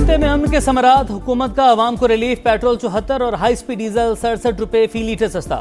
खत्ते में अमन के समरात, हुकूमत का आवाम को रिलीफ। पेट्रोल 74 और हाई स्पीड डीजल 67 रुपए फी लीटर सस्ता।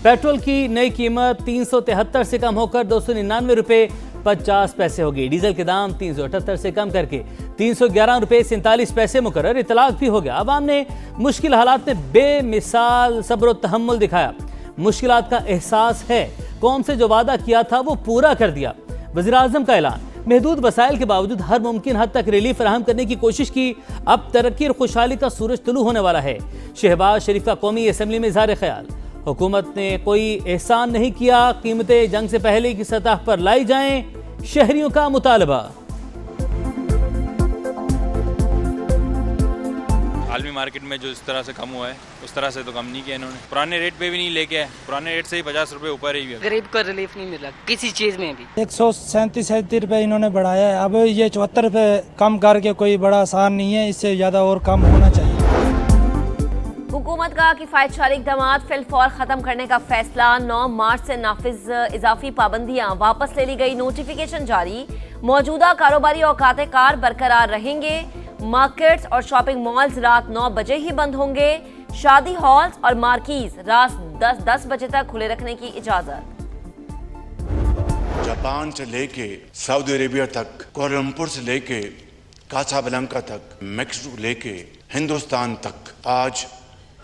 पेट्रोल की नई कीमत 373 से कम होकर 299 रुपए 50 पैसे होगी। डीजल के दाम 378 से कम करके 311 रुपए 47 पैसे मुकर्रर। इतलाक भी हो गया। आवाम ने मुश्किल हालात में बेमिसाल सब्र और तहम्मुल दिखाया। मुश्किलात का एहसास है, कौम से जो वादा किया था वो पूरा कर दिया। वज़ीर-ए-आज़म का ऐलान, महदूद वसाइल के बावजूद हर मुमकिन हद तक रिलीफ फराहम करने की कोशिश की। अब तरक्की और खुशहाली का सूरज तुलू होने वाला है। शहबाज शरीफ का कौमी असम्बली में इज़हार ख्याल, हुकूमत ने कोई एहसान नहीं किया, कीमतें जंग से पहले की सतह पर लाई जाएं, शहरियों का मुतालबा। आलमी मार्केट में जो इस तरह से कम हुआ है उस तरह से तो कम नहीं किया इन्होंने। पुराने रेट पे भी नहीं लेके आए, पुराने रेट से ही 50 रुपए ऊपर ही है। गरीब को रिलीफ नहीं मिला किसी चीज में भी। 137 रुपए इन्होंने बढ़ाया है। अब ये 74 रुपए कम करके कोई बड़ा आसान नहीं है, इससे ज्यादा और कम होना चाहिए। हुकूमत का किफायतशारी इक़दामात फिलफौर खत्म करने का फैसला। 9 मार्च से नाफिज इजाफी पाबंदियां वापस ले ली गई। नोटिफिकेशन जारी। मौजूदा कारोबारी औकात कार बरकरार रहेंगे। मार्केट्स और शॉपिंग मॉल्स रात 9 बजे ही बंद होंगे। शादी हॉल्स और मार्कीज रात 10 बजे तक खुले रखने की इजाजत। जापान से लेके सऊदी अरेबिया तक, कोलंबो से लेके कासाब्लांका तक, मैक्सिको लेके हिंदुस्तान तक, आज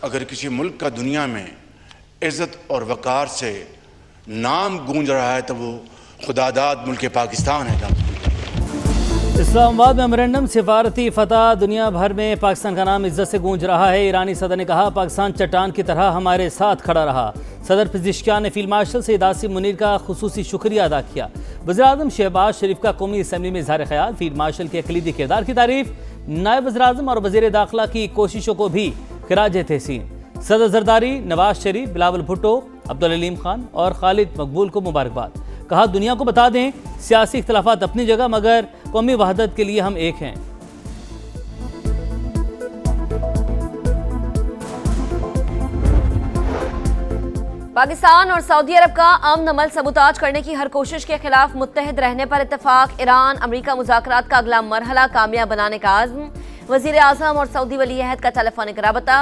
अगर किसी मुल्क का दुनिया में इज्जत और वकार से नाम गूंज रहा है तो वो खुदादाद मुल्क पाकिस्तान है। इस्लामाबाद में मेमोरेंडम सिफारती फतह, दुनिया भर में पाकिस्तान का नाम इज्जत से गूंज रहा है। ईरानी सदर ने कहा, पाकिस्तान चट्टान की तरह हमारे साथ खड़ा रहा। सदर पिज़िश्कियान ने फील्ड मार्शल सैयद आसिम मुनीर का खुसूसी शुक्रिया अदा किया। वज़ीर-ए-आज़म शहबाज शरीफ का कौमी असम्बली में इज़हार ख्याल, फील्ड मार्शल के कलीदी किरदार की तारीफ। नायब वज़ीर-ए-आज़म और वज़ीर दाखिला की कोशिशों को भी खिराज तहसीन। सदर जरदारी, नवाज शरीफ, बिलावल भुट्टो, अब्दुल अलीम खान और खालिद मकबूल को मुबारकबाद। कहा, दुनिया को बता दें, सियासी इख्तलाफात अपनी जगह मगर कौमी वहदत के लिए हम एक हैं। पाकिस्तान और सऊदी अरब का अमन अमल सबूताज करने की हर कोशिश के खिलाफ मुत्तहिद रहने पर इत्तेफाक। ईरान अमरीका मुज़ाकरात का अगला मरहला कामयाब बनाने का आज़्म। वज़ीर आज़म और सऊदी वली अहद का टेलीफोनिक राबता।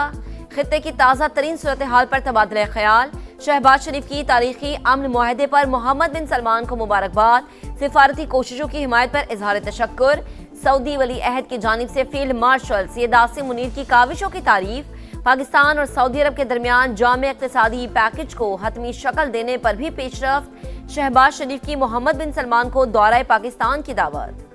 खित्ते की ताज़ा तरीन सूरत हाल पर तबादला ख्याल। शहबाज शरीफ की तारीखी अमन मुआहदे पर मोहम्मद बिन सलमान को मुबारकबाद। सिफारती कोशिशों की हिमायत पर इजहार तशक्कुर। सऊदी वली अहद की जानिब से फील्ड मार्शल सैयद आसिम मुनीर की काविशों की तारीफ। पाकिस्तान और सऊदी अरब के दरमियान जामे इक़्तिसादी पैकेज को हतमी शक्ल देने पर भी पेशरफ्त। शहबाज शरीफ की मोहम्मद बिन सलमान को दौरा पाकिस्तान की दावत।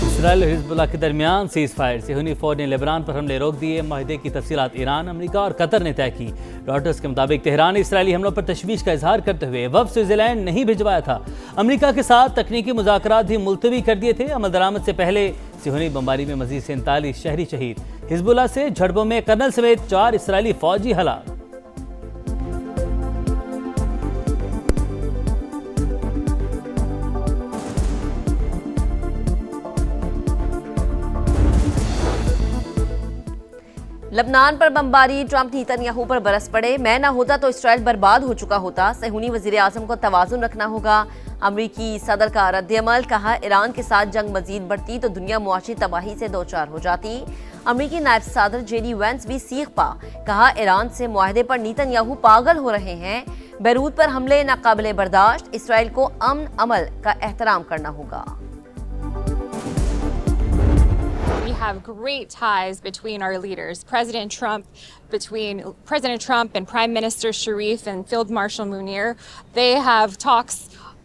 इसराइल और हिजबुल्लाह के दरमियान सीज फायर। सेहूनी फौज ने लेबनान पर हमले रोक दिए। माहिदे की तफसीलात ईरान, अमेरिका और कतर ने तय की। रॉयटर्स के मुताबिक तेहरान ने इसराइली हमलों पर तशवीश का इजहार करते हुए वफ़द स्विट्ज़रलैंड नहीं भिजवाया था। अमेरिका के साथ तकनीकी मुज़ाकरात भी मुलतवी कर दिए थे। अमल दरामद से पहले सेहूनी बमबारी में मजीद 47 शहरी शहीद। हिजबुल्लाह से झड़पों में कर्नल समेत 4 इसराइली फौजी हलाक। लबनान पर बमबारी, ट्रंप नेतन्याहू पर बरस पड़े। मैं ना होता तो इसराइल बर्बाद हो चुका होता। सेहूनी वज़ीर आज़म को तवाज़ुन रखना होगा। अमरीकी सदर का रद्द-ए-अमल। कहा, ईरान के साथ जंग मजीद बढ़ती तो दुनिया मुआशी तबाही से दो चार हो जाती। अमरीकी नायब सदर जेडी वेंस भी सीख पा। कहा, ईरान से मुआहदे पर नेतन्याहू पागल हो रहे हैं। बैरूत पर हमले नाकाबिले बर्दाश्त। इसराइल को अमन अमल का एहतराम करना होगा। We have great ties between our leaders, President Trump and Prime Minister Sharif and Field Marshal Munir. They have talks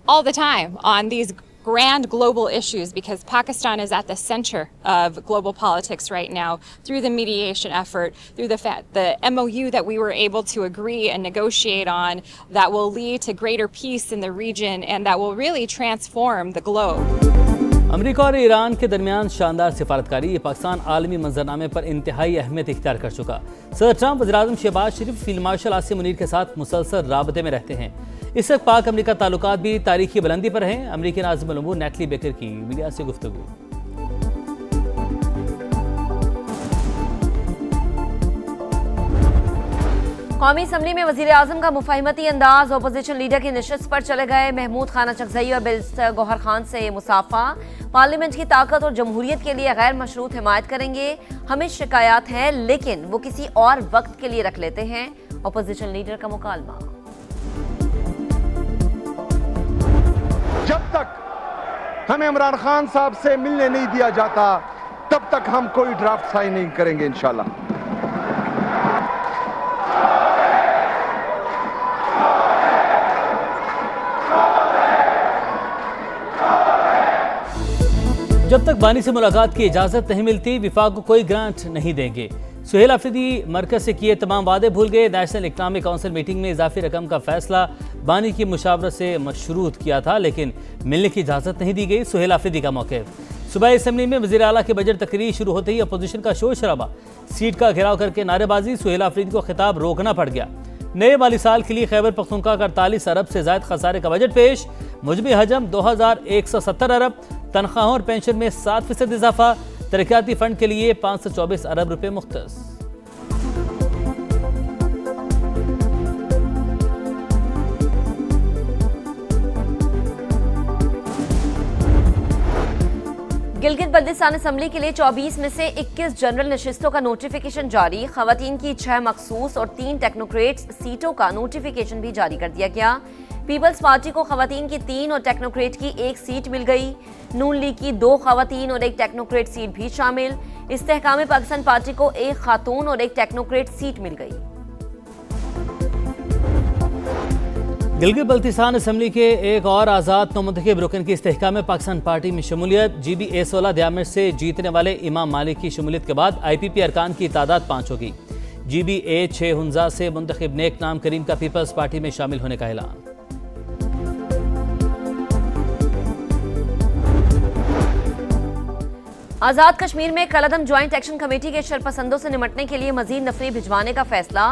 all the time on these grand global issues because Pakistan is at the center of global politics right now through the mediation effort, through the MOU that we were able to agree and negotiate on that will lead to greater peace in the region and that will really transform the globe. America और Iran के दरमियान शानदार सिफारतकारी। ये पाकिस्तान आलमी मंजरनामे पर इंतहाई अहमियत इख्तियार कर चुका। सदर ट्रंप वज़ीर-ए-आज़म शहबाज शरीफ फील्ड मार्शल आसिम मुनीर के साथ मुसलसल राबते में रहते हैं। इस वक्त पाक अमेरिका ताल्लुकात भी तारीखी बुलंदी पर हैं। अमेरिकी नाज़िम अल-उमूर नेटली बेकर की मीडिया से गुफ्तगू। कौमी असम्बली में वजीर आजम का मुफाहिमती अंदाज, अपोजिशन लीडर की नशिस्त पर चले गए महमूद खान अचकजई और बैरिस्टर गौहर खान से मुसाफा। पार्लियामेंट की ताकत और जमहूरियत के लिए गैर मशरूत हिमायत करेंगे, हमें शिकायत है लेकिन वो किसी और वक्त के लिए रख लेते हैं, अपोजिशन लीडर का मुकालमा। जब तक हमें इमरान खान साहब से मिलने नहीं दिया जाता तब तक हम कोई ड्राफ्ट साइन नहीं करेंगे इंशाल्लाह। जब तक बानी से मुलाकात की इजाजत नहीं मिलती विफाक को कोई ग्रांट नहीं देंगे। सुहेल अफरीदी मरकज से किए तमाम वादे भूल गए। नेशनल इकनॉमिक काउंसिल मीटिंग में इजाफी रकम का फैसला बानी की मुशावरत से मशरूत किया था लेकिन मिलने की इजाजत नहीं दी गई। सुहेल अफरीदी का मौक़िफ़। सुबह असम्बली में वज़ीर आला की बजट तकरीर शुरू होते ही अपोजिशन का शोर शराबा, सीट का घेराव करके नारेबाजी। सुहेल अफरीदी को खिताब रोकना पड़ गया। नए माली साल के लिए खैबर पख्तूनख्वा का 48 अरब से ज़ायद खसारे का बजट पेश। मुजमी हजम 2170 अरब। तनख्वाहों और पेंशन में 7% इजाफा। तरक्याती फंड के लिए 524 अरब रुपए मुख्तस। गिलगित बल्दिस्तान असम्बली के लिए 24 में से 21 जनरल नशिस्तों का नोटिफिकेशन जारी। खवातीन की 6 मखसूस और 3 टेक्नोक्रेट्स सीटों का नोटिफिकेशन भी जारी कर दिया गया। पीपल्स पार्टी को खवातीन की 3 और टेक्नोक्रेट की 1 सीट मिल गई। नून लीग की 2 खवातीन और 1 टेक्नोक्रेट सीट भी शामिल। इस्तेहकाम पाकिस्तान पार्टी को 1 खातून और 1 टेक्नोक्रेट सीट मिल गई। गिलगित बल्तिस्तान असम्बली के एक और आज़ाद नौमुंतखब रुकन की इस्तेहकाम पाकिस्तान पार्टी में शमूलियत। GB-A16 दियामिर से जीतने वाले इमाम मालिक की शमूलियत के बाद IPP अरकान की तादाद 5 होगी। GB-A6 हुंजा से मुंतखब नेक नाम करीम का पीपल्स पार्टी में शामिल होने का ऐलान। आजाद कश्मीर में कलअदम ज्वाइंट एक्शन कमेटी के शरपसंदों से निपटने के लिए मजीद नफरी भिजवाने का फैसला।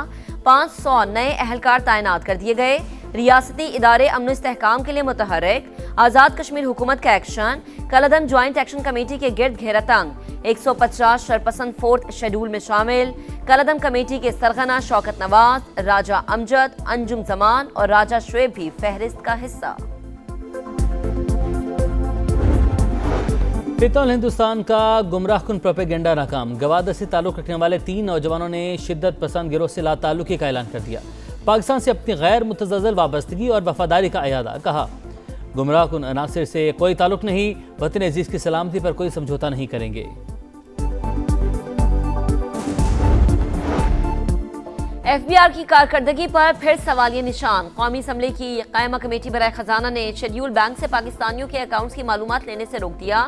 500 नए अहलकार तैनात कर दिए गए। रियासती इदारे अमन इस्तेहकाम के लिए मुतहर्रिक। आजाद कश्मीर हुकूमत का एक्शन। कलअदम ज्वाइंट एक्शन कमेटी के गिर्द घेरा तंग। 150 शरपसंद 4th शेड्यूल में शामिल। कलअदम कमेटी के सरगना शौकत नवाज, राजा अमजद, अंजुम जमान और राजा शुएब भी फहरिस्त का हिस्सा। फितौल हिंदुस्तान का गुमराहकुन प्रोपेगेंडा नाकाम। गवादर से ताल्लुक़ रखने वाले 3 नौजवानों ने शिद्दत पसंद गिरोह से लाताल्लुकी का ऐलान कर दिया। पाकिस्तान से अपनी गैर मुतज़्ज़ल वाबस्तगी और वफादारी का अयादा। कहा गुमराहकुन अनासिर से कोई ताल्लुक़ नहीं, वतन अजीज़ की सलामती पर कोई समझौता नहीं करेंगे। FBR की कारकर्दगी पर फिर सवालिया निशान। कौमी असम्बली की कायमा कमेटी बराए खजाना ने शेड्यूल बैंक से पाकिस्तानियों के अकाउंट्स की मालूमात लेने से रोक दिया।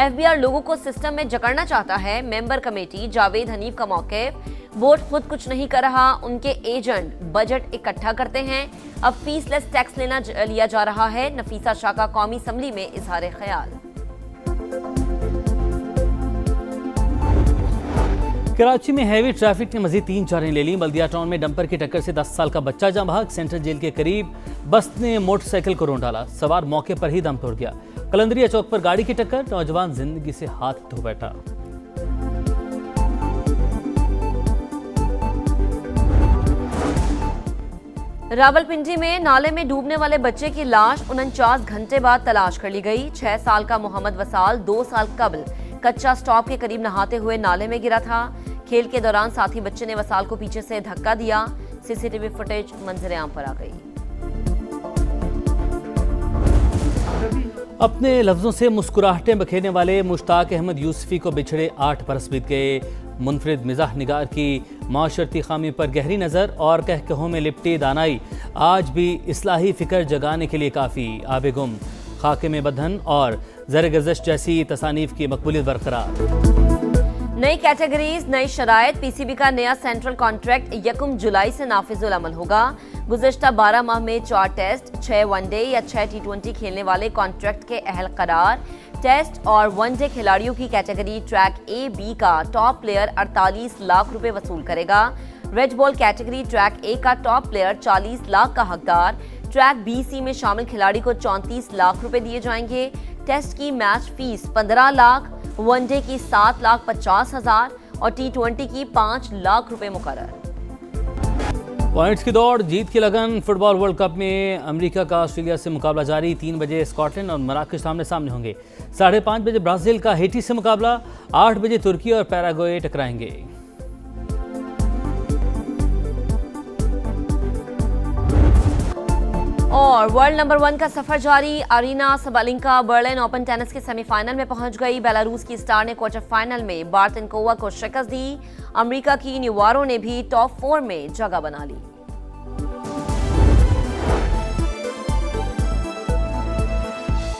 FBR लोगों को सिस्टम में जकड़ना चाहता है। मेंबर कमेटी जावेद हनीफ का मौक़िफ़। बोर्ड खुद कुछ नहीं कर रहा, उनके एजेंट बजट इकट्ठा करते हैं। अब फीसलेस टैक्स लिया जा रहा है। नफीसा शाह का कौमी असम्बली में इजहार ख्याल। कराची में हैवी ट्रैफिक ने मजीद 3 जानें ले ली। बल्दिया टाउन में डंपर की टक्कर से 10 साल का बच्चा जाँ बहक। सेंट्रल जेल के करीब बस ने मोटरसाइकिल को रोन डाला, सवार मौके पर ही दम तोड़ गया। कलंदरिया चौक पर गाड़ी की टक्कर, नौजवान जिंदगी से हाथ धो बैठा। रावलपिंडी में नाले में डूबने वाले बच्चे की लाश 49 घंटे बाद तलाश कर ली गई। 6 साल का मोहम्मद वसाल 2 साल कबल कच्चा स्टॉप के करीब नहाते हुए नाले में गिरा था। खेल के दौरान साथी बच्चे ने वसाल को पीछे से धक्का दिया। CCTV फुटेज मंजर आम पर आ गई। अपने लफ्जों से मुस्कुराहटें बखेरने वाले मुश्ताक अहमद यूसुफी को बिछड़े 8 बरस बीत गए। मुनफरिद मिजाह निगार की माशरती खामी पर गहरी नज़र और कहकहों में लिपटी दानाई आज भी इस्लाही फिक्र जगाने के लिए काफ़ी। आबे गुम, खाके में बंधन और ज़र गज़श जैसी तसानीफ की मकबूलियत बरकरार। नई कैटेगरीज, नई शराइत। PCB का नया सेंट्रल कॉन्ट्रैक्ट 1 जुलाई से नाफिजुल अमल होगा। गुज़श्ता 12 माह में 4 टेस्ट, 6 वनडे या 6 T20 खेलने वाले कॉन्ट्रैक्ट के अहल करार। टेस्ट और वनडे खिलाड़ियों की कैटेगरी ट्रैक A-B का टॉप प्लेयर 48 लाख रुपए वसूल करेगा। Red ball category track A का टॉप प्लेयर 40 लाख का हकदार। ट्रैक B-C में शामिल खिलाड़ी को 34 लाख रुपए दिए जाएंगे। टेस्ट की मैच फीस 15 लाख, वनडे की 7,50,000 और T20 की 5 लाख रुपए मुकर्रर। पॉइंट्स की दौड़, जीत की लगन। फुटबॉल वर्ल्ड कप में अमेरिका का ऑस्ट्रेलिया से मुकाबला जारी। 3 बजे स्कॉटलैंड और मराकश सामने होंगे। 5:30 बजे ब्राजील का हेटी से मुकाबला। 8 बजे तुर्की और पैराग्वे टकराएंगे। और वर्ल्ड नंबर 1 का सफर जारी। Aryna Sabalenka Berlin Open tennis के सेमीफाइनल में पहुंच गई। बेलारूस की स्टार ने क्वार्टर फाइनल में बार्टिनकोवा को शिकस्त दी। अमेरिका की न्यूवारो ने भी टॉप 4 में जगह बना ली।